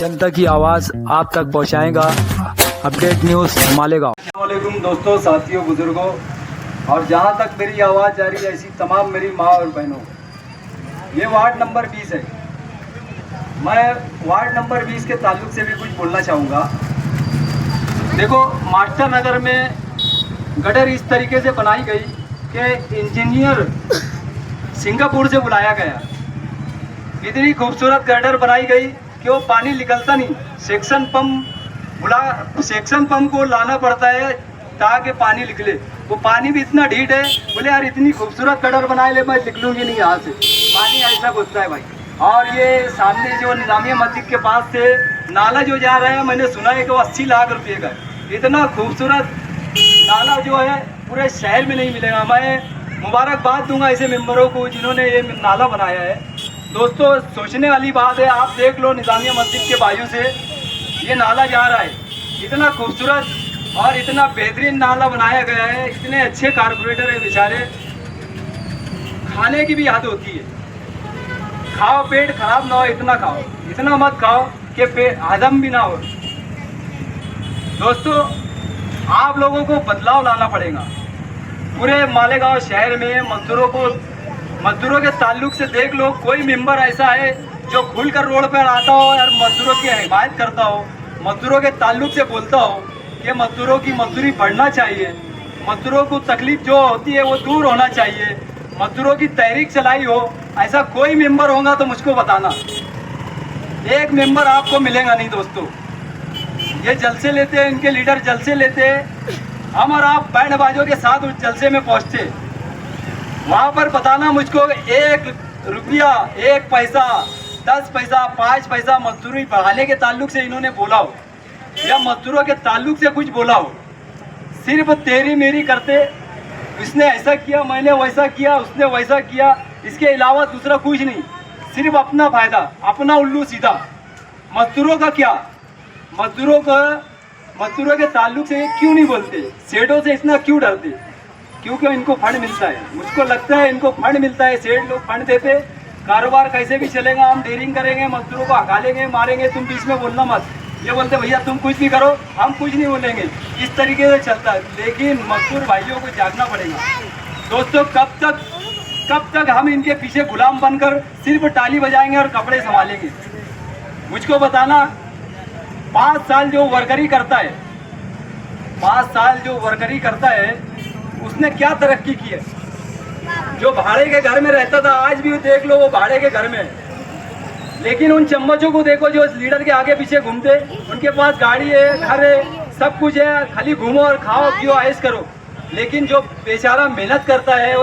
जनता की आवाज़ आप तक पहुंचाएगा। Update news Malegaon. अस्सलामुअलैकुम दोस्तों, साथियों, बुजुर्गों और जहां तक मेरी आवाज़ जा रही है ऐसी तमाम मेरी माँ और बहनों, ये वार्ड नंबर 20 है। मैं वार्ड नंबर 20 के ताल्लुक से भी कुछ बोलना चाहूँगा। देखो, मास्टर नगर में गटर इस तरीके से बनाई गई कि इंजीनियर सिंगापुर से बुलाया गया। इतनी खूबसूरत गटर बनाई गई कि वो पानी निकलता नहीं, सेक्शन पंप को लाना पड़ता है ताकि पानी निकले। वो पानी भी इतना ढीठ है, बोले यार इतनी खूबसूरत गटर बनाए ले, मैं निकलूंगी नहीं यहाँ से, पानी ऐसा घुसता है भाई। और ये सामने जो निजामिया मस्जिद के पास से नाला जो जा रहा है, मैंने सुना है कि वो 80 लाख रुपये का है। इतना खूबसूरत नाला जो है पूरे शहर में नहीं मिलेगा। मैं मुबारकबाद दूंगा ऐसे मेंबरों को जिन्होंने ये नाला बनाया है। दोस्तों, सोचने वाली बात है, आप देख लो निजामिया मस्जिद के बाजू से ये नाला जा रहा है। इतना खूबसूरत और इतना बेहतरीन नाला बनाया गया है। इतने अच्छे कारपोरेटर है बेचारे, खाने की भी याद होती है। खाओ, पेट खराब ना हो, इतना खाओ, इतना मत खाओ कि पेट हजम भी ना हो। दोस्तों, आप लोगों को बदलाव लाना पड़ेगा। पूरे मालेगांव शहर में मजदूरों के ताल्लुक से देख लो, कोई मेंबर ऐसा है जो खुलकर रोड पर आता हो और मजदूरों की हिमायत करता हो, मजदूरों के ताल्लुक से बोलता हो कि मजदूरों की मजदूरी बढ़ना चाहिए, मजदूरों को तकलीफ जो होती है वो दूर होना चाहिए, मजदूरों की तहरीक चलाई हो। ऐसा कोई मेंबर होगा तो मुझको बताना। एक मेंबर आपको मिलेगा नहीं दोस्तों। ये जलसे लेते हैं, इनके लीडर जलसे लेते हैं, हम और आप बैंड बाजों के साथ उस जलसे में पहुंचते। वहाँ पर बताना मुझको 1 रुपया, 1 पैसा, 10 पैसा, 5 पैसा मजदूरी बढ़ाने के ताल्लुक से इन्होंने बोला हो या मजदूरों के ताल्लुक से कुछ बोला हो। सिर्फ तेरी मेरी करते, इसने ऐसा किया, मैंने वैसा किया, उसने वैसा किया, इसके अलावा दूसरा कुछ नहीं। सिर्फ अपना फायदा, अपना उल्लू सीधा। मजदूरों का क्या, मजदूरों के ताल्लुक से क्यों नहीं बोलते, सेठों से इतना क्यों डरते? क्योंकि इनको फंड मिलता है। मुझको लगता है इनको फंड मिलता है, सेठ लोग फंड देते, कारोबार कैसे भी चलेगा, हम डेयरिंग करेंगे, मजदूरों को हका लेंगे, मारेंगे, तुम बीच में बोलना मत। ये बोलते भैया तुम कुछ भी करो, हम कुछ नहीं बोलेंगे, इस तरीके से चलता है। लेकिन मजदूर भाइयों को जागना पड़ेगा। दोस्तों, कब तक हम इनके पीछे गुलाम बनकर सिर्फ ताली बजाएंगे और कपड़े संभालेंगे? मुझको बताना। 5 साल जो वर्करी करता है, 5 साल जो वर्करी करता है, उसने क्या तरक्की की है? जो भाड़े के घर में रहता था, आज भी देख लो वो भाड़े के घर में है। लेकिन उन चम्मचों को देखो जो लीडर के आगे पीछे घूमते, उनके पास गाड़ी है, घर है, सब कुछ है, खाली घूमो और खाओ पियो ऐश करो। लेकिन जो बेचारा मेहनत करता है,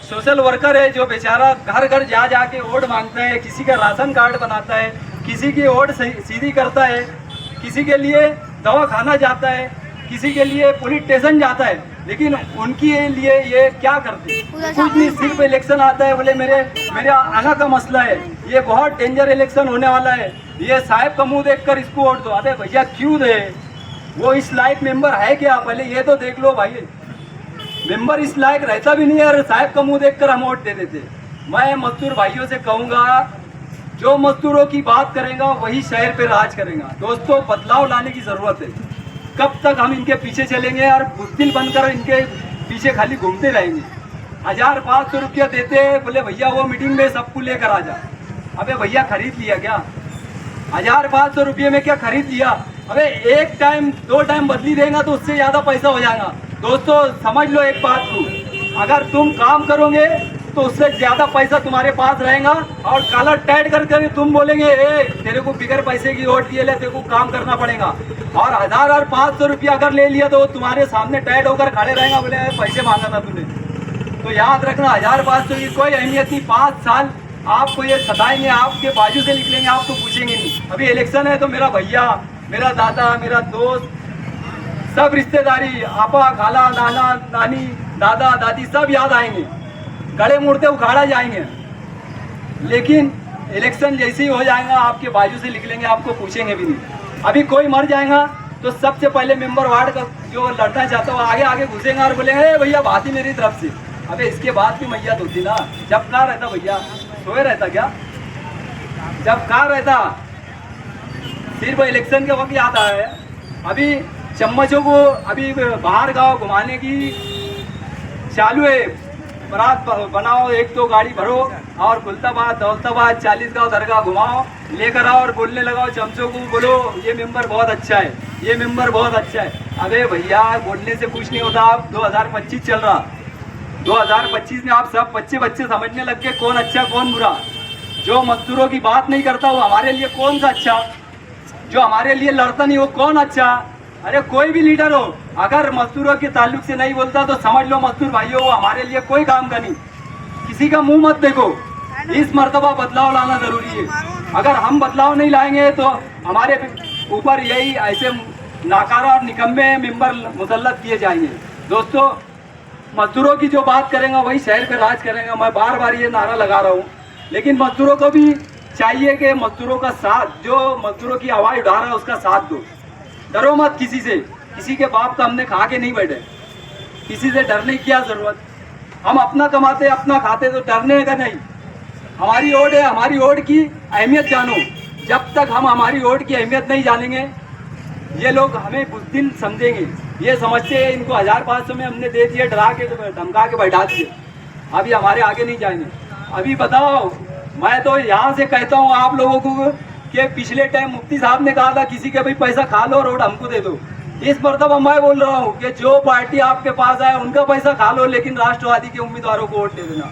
सोशल वर्कर है, जो बेचारा घर घर जा के वोट मांगता है, किसी का राशन कार्ड बनाता है, किसी की वोट सीधी करता है, किसी के लिए दवा खाना जाता है, किसी के लिए पुलिस स्टेशन जाता है, लेकिन उनके लिए ये क्या करते? कुछ नहीं। सिर्फ इलेक्शन आता है, बोले मेरे आना का मसला है, ये बहुत डेंजर इलेक्शन होने वाला है, ये साहब का मुंह देखकर इसको वोट दो। अरे भैया क्यों दे? वो इस लायक मेंबर है क्या? पहले ये तो देख लो भाई। मेंबर इस लायक रहता भी नहीं है और साहब का मुंह देखकर हम वोट दे देते। मैं मजदूर भाइयों से कहूँगा, जो मजदूरों की बात करेगा वही शहर पे राज करेगा। दोस्तों, बदलाव लाने की जरूरत है। कब तक हम इनके पीछे चलेंगे और बुज़दिल बनकर इनके पीछे खाली घूमते रहेंगे? 1500 रुपया देते हैं, बोले भैया वो मीटिंग में सबको लेकर आ जा। अबे भैया खरीद लिया क्या? 1500 रुपये में क्या खरीद लिया? अबे 1 टाइम 2 टाइम बदली देगा तो उससे ज़्यादा पैसा हो जाएगा। दोस्तों, समझ लो एक बात को, अगर तुम काम करोगे तो उससे ज्यादा पैसा तुम्हारे पास रहेगा। और कलर टाइट करके तुम बोलेंगे ए तेरे को बिगर पैसे की वोट दिए ले, तेरे को काम करना पड़ेगा। और 1000 और 500 रुपया अगर ले लिया तो तुम्हारे सामने टाइट होकर खड़े रहेगा, बोले पैसे मांगा था तूने। तो याद रखना, 1000-500 की कोई अहमियत नहीं। 5 साल आपको ये सताएंगे, आपके बाजू से निकलेंगे, आपको पूछेंगे नहीं। अभी इलेक्शन है तो मेरा भैया, मेरा दादा, मेरा दोस्त, सब रिश्तेदारी, आपा, खाला, नाना, नानी, दादा, दादी सब याद आएंगे, गड़े मुड़ते उखाड़ा जाएंगे। लेकिन इलेक्शन जैसे ही हो जाएगा आपके बाजू से निकलेंगे, आपको पूछेंगे भी नहीं। अभी कोई मर जाएगा तो सबसे पहले मेंबर वार्ड का जो लड़ना चाहता हो आगे घुसेगा और बोलेंगे भैया बात ही मेरी तरफ से। अबे इसके बाद भी मैया होती ना, जब कहाँ रहता भैया? सोए रहता क्या? जब कहाँ रहता? सिर्फ इलेक्शन के वक्त याद आया है। अभी चम्मचों को अभी बाहर गांव घुमाने की चालू है। बारात बनाओ, एक दो गाड़ी भरो और खुलताबाद दौलताबाद 40 गांव दरगाह घुमाओ, लेकर आओ और बोलने लगाओ चमचों को, बोलो ये मेंबर बहुत अच्छा है, ये मेंबर बहुत अच्छा है। अबे भैया बोलने से कुछ नहीं होता। आप 2025 चल रहा, 2025 में आप सब बच्चे बच्चे समझने लग गए कौन अच्छा कौन बुरा। जो मजदूरों की बात नहीं करता वो हमारे लिए कौन सा अच्छा, जो हमारे लिए लड़ता नहीं वो कौन अच्छा। अरे कोई भी लीडर हो, अगर मजदूरों के ताल्लुक से नहीं बोलता तो समझ लो मजदूर भाइयों वो हमारे लिए कोई काम का नहीं। किसी का मुंह मत देखो, इस मर्तबा बदलाव लाना जरूरी है। अगर हम बदलाव नहीं लाएंगे तो हमारे ऊपर यही ऐसे नाकारा और निकम्मे मेंबर मुसल्लत किए जाएंगे। दोस्तों, मजदूरों की जो बात करेंगे वही शहर पे राज करेंगे। मैं बार बार ये नारा लगा रहा हूँ, लेकिन मजदूरों को भी चाहिए कि मजदूरों का साथ, जो मजदूरों की आवाज़ उठा रहा है उसका साथ दो। डरो मत किसी से, किसी के बाप का हमने खा के नहीं बैठे, किसी से डरने की क्या जरूरत। हम अपना कमाते अपना खाते तो डरने का नहीं। हमारी वोट है, हमारी वोट की अहमियत जानो। जब तक हम हमारी वोट की अहमियत नहीं जानेंगे ये लोग हमें बुज़दिल समझेंगे। ये समझते हैं इनको 1500 में हमने दे दिए, डरा के धमका के बैठा दिए, अभी हमारे आगे नहीं जाएंगे। अभी बताओ, मैं तो यहाँ से कहता हूँ आप लोगों को कि पिछले टाइम मुफ्ती साहब ने कहा था किसी के भाई पैसा खा लो और वोट हमको दे दो। इस मरतबा मैं बोल रहा हूँ कि जो पार्टी आपके पास आए उनका पैसा खा लो, लेकिन राष्ट्रवादी के उम्मीदवारों को वोट दे देना।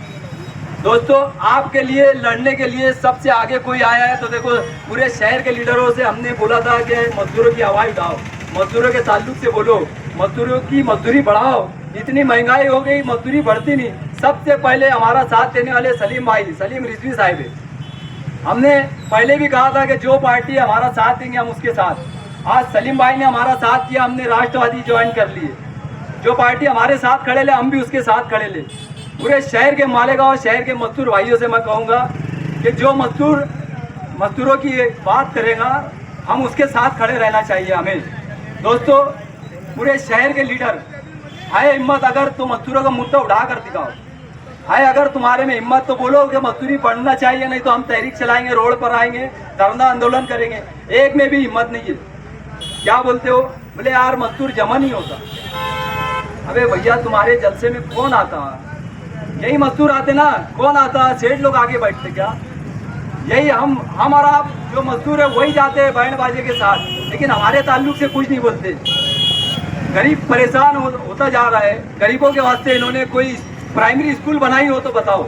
दोस्तों, आपके लिए लड़ने के लिए सबसे आगे कोई आया है तो देखो, पूरे शहर के लीडरों से हमने बोला था कि मजदूरों की आवाज़ उठाओ, मजदूरों के ताल्लुक से बोलो, मजदूरों की मजदूरी बढ़ाओ। इतनी महंगाई हो गई, मजदूरी बढ़ती नहीं। सबसे पहले हमारा साथ देने वाले सलीम भाई, सलीम रिजवी साहब है। हमने पहले भी कहा था कि जो पार्टी हमारा साथ देंगे हम उसके साथ। आज सलीम भाई ने हमारा साथ दिया, हमने राष्ट्रवादी ज्वाइन कर लिए। जो पार्टी हमारे साथ खड़े ले हम भी उसके साथ खड़े ले। पूरे शहर के मालेगांव शहर के मजदूर भाइयों से मैं कहूँगा कि जो मजदूरों की बात करेगा हम उसके साथ खड़े रहना चाहिए हमें। दोस्तों, पूरे शहर के लीडर है हिम्मत, अगर तो मजदूरों का मुद्दा उठा कर दिखाओ। है अगर तुम्हारे में हिम्मत तो बोलो कि मजदूरी बढ़ना चाहिए, नहीं तो हम तहरीक चलाएंगे, रोड पर आएंगे, धरना आंदोलन करेंगे। एक में भी हिम्मत नहीं है। क्या बोलते हो? बोले यार मजदूर जमा नहीं होता। अबे भैया तुम्हारे जलसे में कौन आता? यही मजदूर आते ना, कौन आता? सेठ लोग आगे बैठते क्या? यही हम और आप जो मजदूर है वही जाते हैं बैंड बाजे के साथ, लेकिन हमारे ताल्लुक से कुछ नहीं बोलते। गरीब परेशान होता जा रहा है। गरीबों के वास्ते इन्होंने कोई प्राइमरी स्कूल बनाई हो तो बताओ,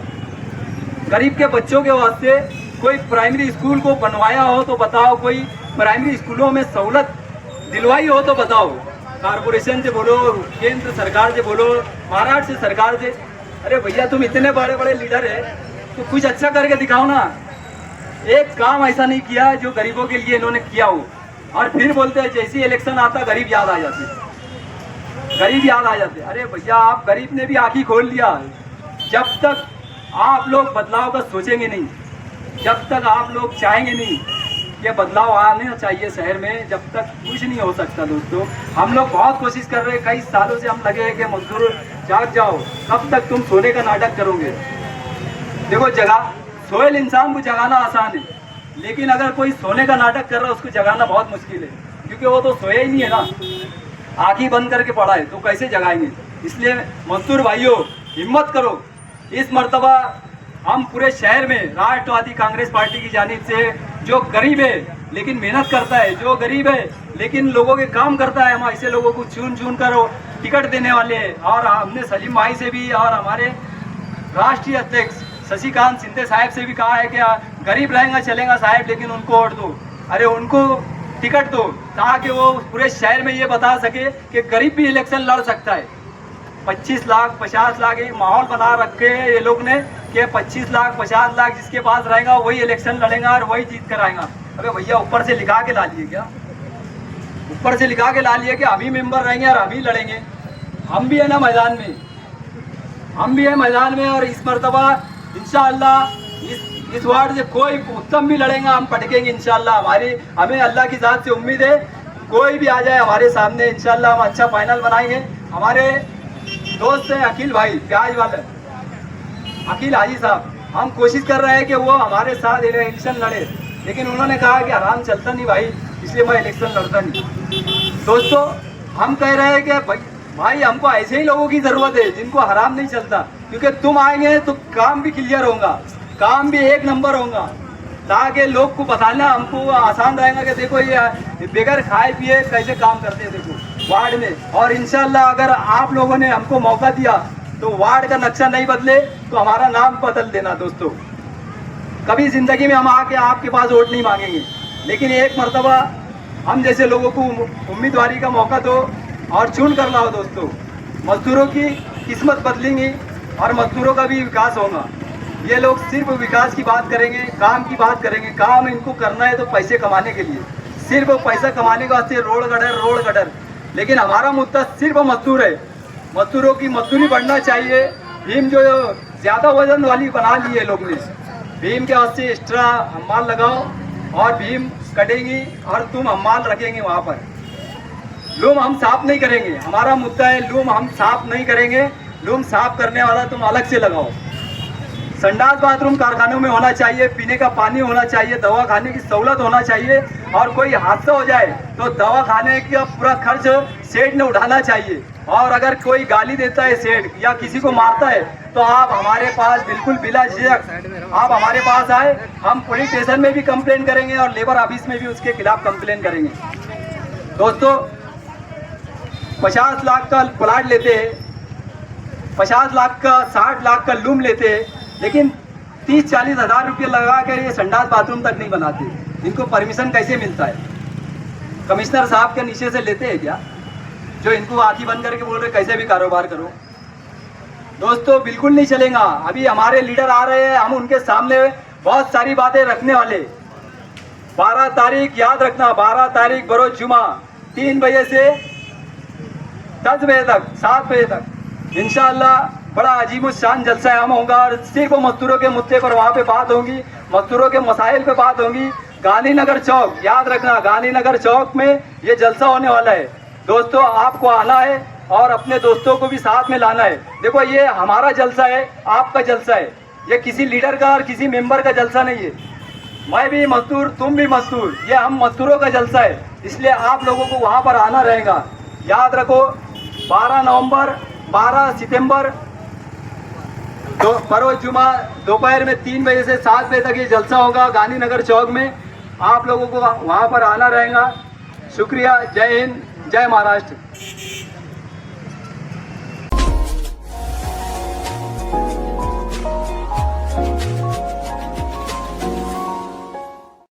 गरीब के बच्चों के वास्ते कोई प्राइमरी स्कूल को बनवाया हो तो बताओ, कोई प्राइमरी स्कूलों में सहूलत दिलवाई हो तो बताओ। कारपोरेशन से बोलो, केंद्र सरकार से बोलो, महाराष्ट्र से सरकार से। अरे भैया तुम इतने बड़े बड़े लीडर है तो कुछ अच्छा करके दिखाओ ना। एक काम ऐसा नहीं किया जो गरीबों के लिए इन्होंने किया हो, और फिर बोलते हैं जैसे ही इलेक्शन आता गरीब याद आ जाते, गरीब याद आ जाते। अरे भैया आप गरीब ने भी आँखी खोल लिया। जब तक आप लोग बदलाव का सोचेंगे नहीं, जब तक आप लोग चाहेंगे नहीं कि बदलाव आना चाहिए शहर में, जब तक कुछ नहीं हो सकता। दोस्तों, हम लोग बहुत कोशिश कर रहे हैं, कई सालों से हम लगे हैं कि मजदूर जाग जाओ। कब तक तुम सोने का नाटक करोगे? देखो, सोयल इंसान को जगाना आसान है, लेकिन अगर कोई सोने का नाटक कर रहा है उसको जगाना बहुत मुश्किल है, क्योंकि वो तो सोया ही नहीं है ना, आँखें बंद करके पड़ा है, तो कैसे जगाएंगे? इसलिए मजदूर भाइयों हिम्मत करो। इस मर्तबा हम पूरे शहर में राष्ट्रवादी कांग्रेस पार्टी की जानिब से जो गरीब है लेकिन मेहनत करता है, जो गरीब है लेकिन लोगों के काम करता है, हम ऐसे लोगों को चुन कर टिकट देने वाले हैं। और हमने सलीम भाई से भी और हमारे राष्ट्रीय अध्यक्ष शशिकांत शिंदे साहब से भी कहा है कि गरीब रहेगा चलेगा साहब, लेकिन उनको वोट दो। अरे उनको टिकट दो ताकि वो पूरे शहर में ये बता सके कि गरीब भी इलेक्शन लड़ सकता है। 25 लाख 50 लाख ये माहौल बना रखे हैं ये लोग ने कि 25 लाख 50 लाख जिसके पास रहेगा वही इलेक्शन लड़ेगा और वही जीत कर आएगा। अबे भैया ऊपर से लिखा के ला लिए क्या? ऊपर से लिखा के ला लिए कि हम ही मेंबर रहेंगे और हम ही लड़ेंगे। हम भी है ना मैदान में, हम भी है मैदान में। और इस मरतबा इंशाअल्लाह इस वार्ड से कोई उत्तम भी लड़ेगा, हम पटकेंगे इंशाअल्लाह। हमें अल्लाह की ज़ात से उम्मीद है, कोई भी आ जाए हमारे सामने इंशाअल्लाह हम अच्छा फाइनल बनाएंगे। हमारे दोस्त हैं अखिल भाई प्याज वाले, अखिल हाजी साहब, हम कोशिश कर रहे हैं कि वो हमारे साथ इलेक्शन लड़े, लेकिन उन्होंने कहा कि आराम चलता नहीं भाई, इसलिए मैं इलेक्शन लड़ता नहीं। दोस्तों, हम कह रहे हैं कि भाई हमको ऐसे ही लोगों की जरूरत है जिनको हराम नहीं चलता, क्योंकि तुम आएंगे तो काम भी क्लियर होगा, काम भी एक नंबर होगा, ताकि लोग को बताना हमको आसान रहेगा कि देखो ये बगैर खाए पिए कैसे काम करते हैं देखो वार्ड में। और इंशाल्लाह अगर आप लोगों ने हमको मौका दिया तो वार्ड का नक्शा नहीं बदले तो हमारा नाम बदल देना। दोस्तों, कभी जिंदगी में हम आके आपके पास वोट नहीं मांगेंगे, लेकिन एक मर्तबा हम जैसे लोगों को उम्मीदवारी का मौका दो और चुन कर लाओ। दोस्तों, मजदूरों की किस्मत बदलेंगी और मजदूरों का भी विकास होगा। ये लोग सिर्फ विकास की बात करेंगे, काम की बात करेंगे। काम इनको करना है तो पैसे कमाने के लिए, सिर्फ पैसा कमाने के वास्ते रोड गटर। लेकिन हमारा मुद्दा सिर्फ मजदूर है। मजदूरों की मजदूरी बढ़ना चाहिए। भीम जो ज़्यादा वजन वाली बना ली है लोग ने, भीम के वास्ते एक्स्ट्रा हमाल लगाओ और भीम कटेंगी और तुम हमाल रखेंगे वहाँ पर। लूम हम साफ नहीं करेंगे, हमारा मुद्दा है लूम हम साफ नहीं करेंगे। लूम साफ करने वाला तुम अलग से लगाओ। संडास बाथरूम कारखानों में होना चाहिए, पीने का पानी होना चाहिए, दवा खाने की सहूलत होना चाहिए। और कोई हादसा हो जाए तो दवा खाने का पूरा खर्च सेठ ने उठाना चाहिए। और अगर कोई गाली देता है सेठ या किसी को मारता है तो आप हमारे पास बिल्कुल बिला झिझक आप हमारे पास आए, हम पुलिस स्टेशन में भी कंप्लेन करेंगे और लेबर ऑफिस में भी उसके खिलाफ कंप्लेन करेंगे। दोस्तों, 50 लाख का प्लाट लेते हैं, 50 लाख का 60 लाख का लूम लेते हैं, लेकिन 30-40 हज़ार रुपये लगा कर ये संडास बाथरूम तक नहीं बनाते। इनको परमिशन कैसे मिलता है? कमिश्नर साहब के नीचे से लेते हैं क्या, जो इनको आँखी बंद करके बोल रहे कैसे भी कारोबार करो? दोस्तों, बिल्कुल नहीं चलेगा। अभी हमारे लीडर आ रहे हैं, हम उनके सामने बहुत सारी बातें रखने वाले। 12 तारीख याद रखना, 12 तारीख बरोज जुमा 3 बजे से 10 बजे तक, 7 बजे तक इंशाअल्लाह बड़ा अजीब शान जलसा हम होगा। और सिर्फ मजदूरों के मुद्दे पर वहाँ पे बात होगी, मजदूरों के मसाइल पे बात होगी। गांधीनगर चौक याद रखना, गांधीनगर चौक में ये जलसा होने वाला है। दोस्तों, आपको आना है और अपने दोस्तों को भी साथ में लाना है। देखो, ये हमारा जलसा है, आपका जलसा है, ये किसी लीडर का और किसी मेंबर का जलसा नहीं है। मैं भी मजदूर, तुम भी मजदूर, ये हम मजदूरों का जलसा है। इसलिए आप लोगों को वहाँ पर आना रहेगा। याद रखो, 12 नवंबर, 12 सितंबर बरोज जुमा दोपहर में 3 बजे से 7 बजे तक ये जलसा होगा गांधीनगर चौक में। आप लोगों को वहाँ पर आना रहेगा। शुक्रिया। जय हिंद, जय महाराष्ट्र।